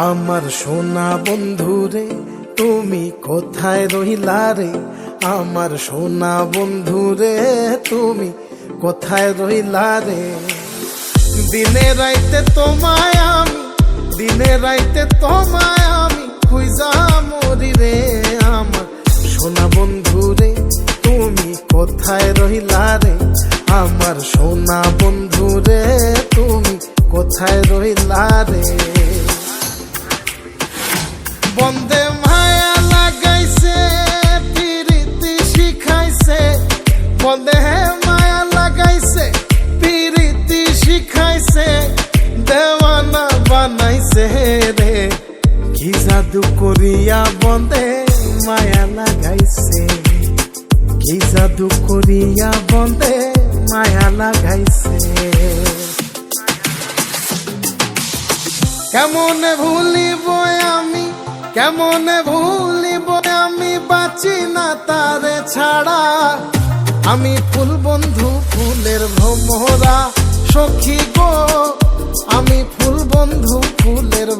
আমার সোনা বন্ধুরে তুমি কোথায় রহিলা রে, আমার সোনা বন্ধুরে তুমি কোথায় রহিলা রে। দিনে রাইতে তোমায় আমি, দিনে রাইতে তোমায় আমি খুঁজা মরি রে। আমার সোনা বন্ধুরে তুমি কোথায় রহিলা রে, আমার সোনা বন্ধুরে তুমি কোথায় রহিলা রে। বন্দে মায়া লাগাইছে পিরিতি শিখাইছে, বন্দে মায়া লাগাইছে পিরিতি শিখাইছে, দেওয়ানা বানাইছে রে। কি জাদু করিয়া বন্দে মায়া লাগাইছে, কি জাদু করিয়া বন্দে মায়া লাগাইছে। কেমনে ভুলিব আমি, কেমনে ভুলিব আমি, বাঁচি না তারে ছাড়া। আমি ফুল বন্ধু ফুলের ভ্রমরা সখী গো, আমি ফুল বন্ধু ফুলের